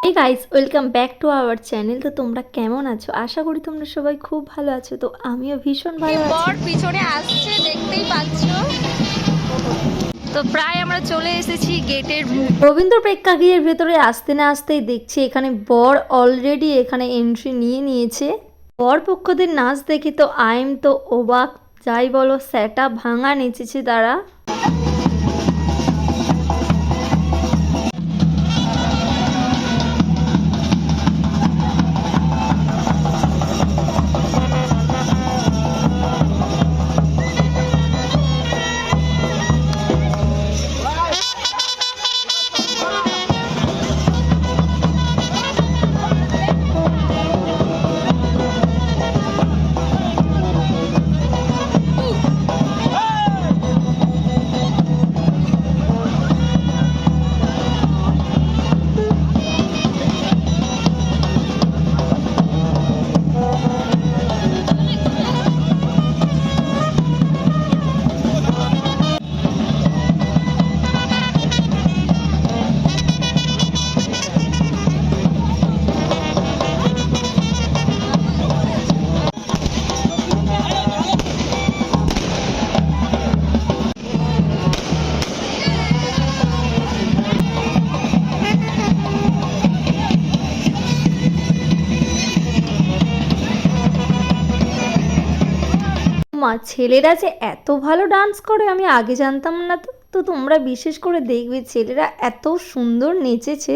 Hey guys welcome back to our channel. তো তোমরা কেমন আছো? আশা করি তোমরা সবাই খুব ভালো আছো। তো আমিও ভীষণ ভালো আছি। বর পিছনে আসছে, দেখতেই পাচ্ছো। তো প্রায় আমরা চলে এসেছি গেটের রবীন্দ্র প্রেক্ষাগৃহের ভেতরে আসতে না আসতেই দেখছি এখানে বর অলরেডি এখানে এন্ট্রি নিয়ে নিয়েছে। বর পক্ষদের নাচ দেখে তো আইম তো অবাক, যাই বলো স্যাটা ভাঙা নেচেছে তারা। মা ছেলেরা যে এত ভালো ডান্স করে আমি আগে জানতাম না। তো তোমরা বিশেষ করে দেখবে ছেলেরা এত সুন্দর নেচেছে।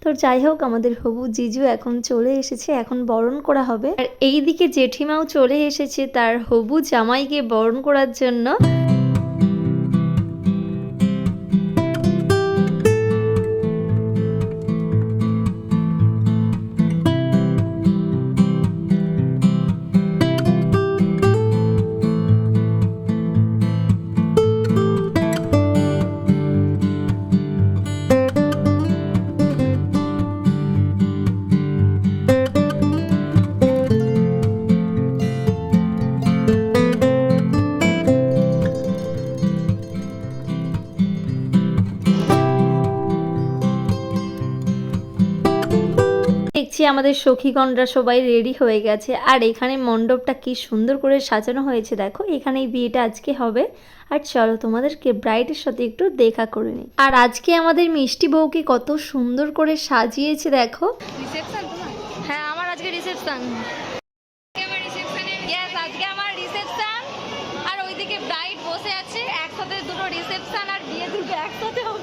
তো যাই হোক, আমাদের হবু জিজু এখন চলে এসেছে, এখন বরণ করা হবে। আর এইদিকে জেঠিমাও চলে এসেছে তার হবু জামাইকে বরণ করার জন্য। দেখছি আমাদের সখীগণরা সবাই রেডি হয়ে গেছে। আর এখানে মণ্ডপটা কি সুন্দর করে সাজানো হয়েছে, দেখো এখানে এই বিয়েটা আজকে হবে। আর চলো তোমাদেরকে ব্রাইডের সাথে একটু দেখা করে নিই। আর আজকে আমাদের মিষ্টি বউকে কত সুন্দর করে সাজিয়েছে দেখো। রিসেপশন তোমার? হ্যাঁ, আমার আজকে রিসেপশন। আজকে আমার রিসেপশন। আর ওইদিকে ব্রাইড বসে আছে, একসাথে দুটো রিসেপশন আর বিয়ে দুটো একসাথে হবে।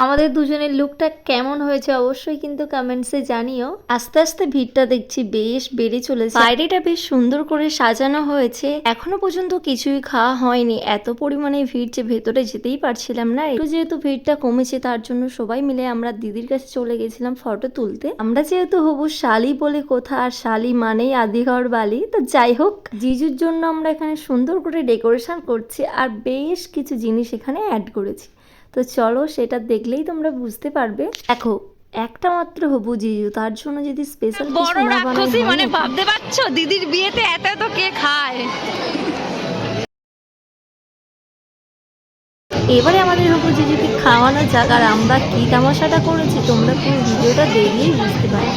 আমাদের দুজনের লুকটা কেমন হয়েছে অবশ্যই কিন্তু কমেন্টসে জানিও। আস্তে আস্তে ভিড়টা দেখছি বেশ বেড়ে চলেছে। বাইরেটা বেশ সুন্দর করে সাজানো হয়েছে। এখনো পর্যন্ত কিছুই খাওয়া হয়নি, এত পরিমাণে ভিড় যে ভেতরে যেতেই পারছিলাম না। একটু যেহেতু ভিড়টা কমেছে তার জন্য সবাই মিলে আমরা দিদির কাছে চলে গেছিলাম ফটো তুলতে। আমরা যেহেতু হবু শালি বলে কোথা, আর শালি মানেই আদিঘর বালি। তো যাই হোক, জিজুর জন্য আমরা এখানে সুন্দর করে ডেকোরেশন করছি আর বেশ কিছু জিনিস এখানে অ্যাড করেছি। তো চলো সেটা দেখলেই তোমরা বুঝতে পারবে। দেখো একটা মাত্র হবু জিজু, তার জন্য যদি স্পেশাল বড় রাক্ষসী মানে ভাবতে পারছো দিদির বিয়েতে এত এত কে খায়। এবারে আমাদের হবু জিজুকে খাওয়ানো যাক। আর আমরা কি তামাশাটা করেছি তোমরা পুরো ভিডিওটা দেখলেই বুঝতে পারবে।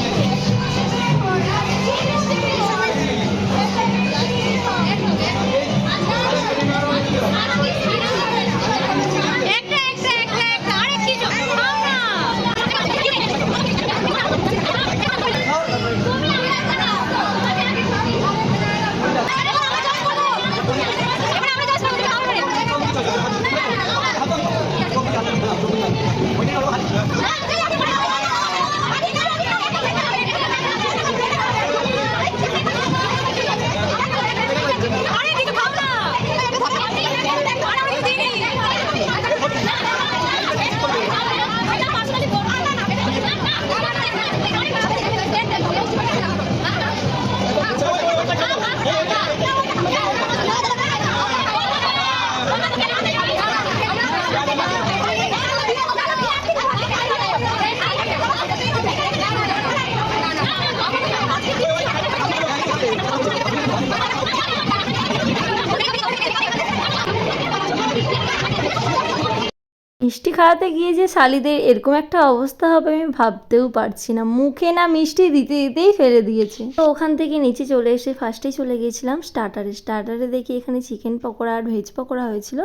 মিষ্টি খাওয়াতে গিয়ে যে শালিদের এরকম একটা অবস্থা হবে আমি ভাবতেও পারছি না, মুখে না মিষ্টি দিতে দিতেই ফেলে দিয়েছে। তো ওখান থেকে নিচে চলে এসে ফার্স্টেই চলে গিয়েছিলাম স্টার্টারে দেখি এখানে চিকেন পকোড়া আর ভেজ পকোড়া হয়েছিল।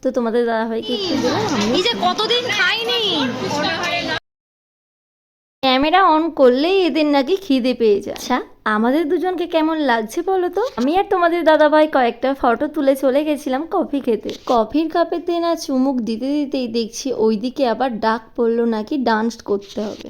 তো তোমাদের দাদাভাইকে একটু দিলাম, এই যে কতদিন খাইনি। ক্যামেরা অন করলেই এদের নাকি খিদে পেয়ে যায়। আচ্ছা আমাদের দুজনকে কেমন লাগছে বলো তো? আমি আর তোমাদের দাদাভাই কয়েকটা ফটো তুলে চলে গেছিলাম কফি খেতে। কফির কাপেতে না চুমুক দিতে দিতেই দেখছি ওইদিকে আবার ডাক পড়লো নাকি ডান্স করতে হবে।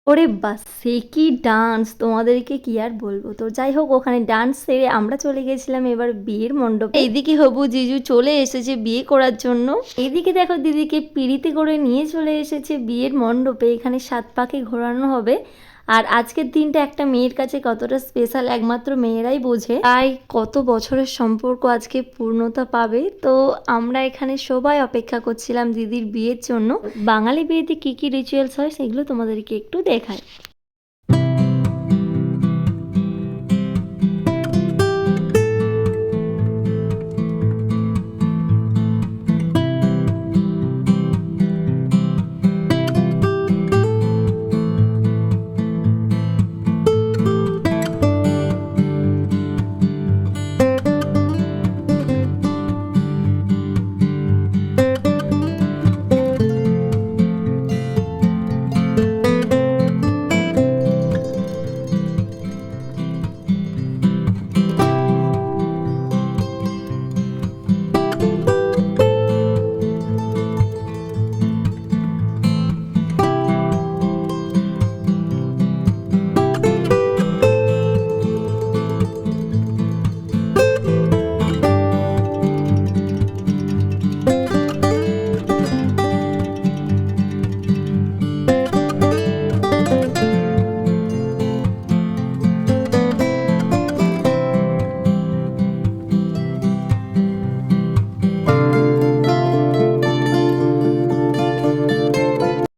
ওরে বাস সে কি ডান্স, তোমাদেরকে কি আর বলবো। তো যাই হোক ওখানে ডান্স সেরে আমরা চলে গেছিলাম এবার বিয়ের মণ্ডপে। এইদিকে হবু জিজু চলে এসেছে বিয়ে করার জন্য। এইদিকে দেখো দিদিকে পিড়িতে করে নিয়ে চলে এসেছে বিয়ের মণ্ডপে। এখানে 7 পাকে ঘোরানো হবে। আর আজকের দিনটা একটা মেয়ের কাছে কতটা স্পেশাল একমাত্র মেয়েরাই বোঝে। তাই কত বছরের সম্পর্ক আজকে পূর্ণতা পাবে। তো আমরা এখানে সবাই অপেক্ষা করছিলাম দিদির বিয়ের জন্য। বাঙালি বিয়েতে কি কি রিচুয়ালস হয় সেগুলো তোমাদেরকে একটু দেখাই।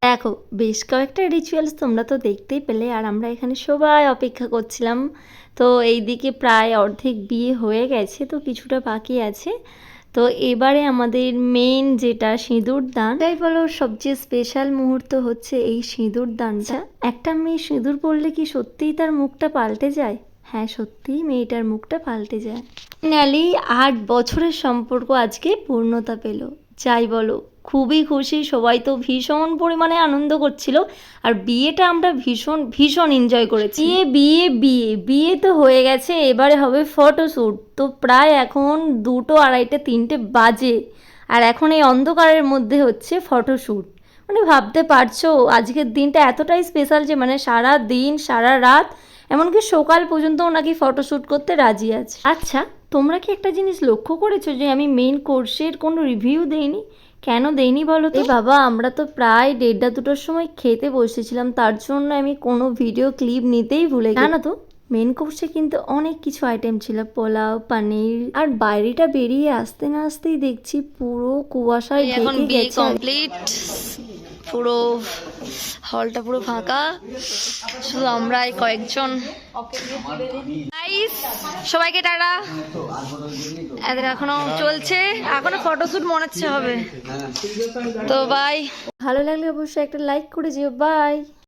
দেখো বেশ কয়েকটা রিচুয়ালস তোমরা তো দেখতেই পেলে, আর আমরা এখানে সবাই অপেক্ষা করছিলাম। তো এইদিকে প্রায় অর্ধেক বিয়ে হয়ে গেছে, তো কিছুটা বাকি আছে। তো এবারে আমাদের মেন যেটা সিঁদুর দান, তাই বলো সবচেয়ে স্পেশাল মুহূর্ত হচ্ছে এই সিঁদুর দানটা। একটা মেয়ে সিঁদুর পরলে কি সত্যিই তার মুখটা পাল্টে যায়? হ্যাঁ সত্যিই মেয়েটার মুখটা পাল্টে যায়। ফাইনালি 8 বছরের সম্পর্ক আজকে পূর্ণতা পেল। যাই বলো খুবই খুশি, সবাই তো ভীষণ পরিমাণে আনন্দ করছিল। আর বিয়েটা আমরা ভীষণ ভীষণ এনজয় করেছি। বিয়ে বিয়ে বিয়ে বিয়ে তো হয়ে গেছে, এবারে হবে ফটোশ্যুট। তো প্রায় এখন 2টো 2:30 3টে বাজে, আর এখন এই অন্ধকারের মধ্যে হচ্ছে ফটোশ্যুট। মানে ভাবতে পারছো আজকের দিনটা এতটাই স্পেশাল যে মানে সারা দিন সারা রাত এমনকি সকাল পর্যন্তও নাকি ফটোশ্যুট করতে রাজি আছে। আচ্ছা তোমরা কি একটা জিনিস লক্ষ্য করেছো যে আমি মেন কোর্সের কোনো রিভিউ দেইনি? কেন দেইনি বলো তো? বাবা আমরা তো প্রায় 1:30 2টোর সময় খেতে বসেছিলাম, তার জন্য আমি কোনো ভিডিও ক্লিপ নিতেই ভুলে গেছি। জানো তো মেন কোর্সে কিন্তু অনেক কিছু আইটেম ছিল, পোলাও পানির। আর বাইরেটা বেরিয়ে আসতে না আসতেই দেখছি পুরো কুয়াশায় ঢেকে গেছে। কমপ্লিট, পুরো হলটা পুরো ফাঁকা, শুধু আমরাই কয়েকজন। গাইস সবাইকে টাটা। এদের এখনো চলছে, এখনো ফটোশুট মনে হচ্ছে হবে। তো বাই। ভালো লাগলে অবশ্যই একটা লাইক করে যেও। বাই।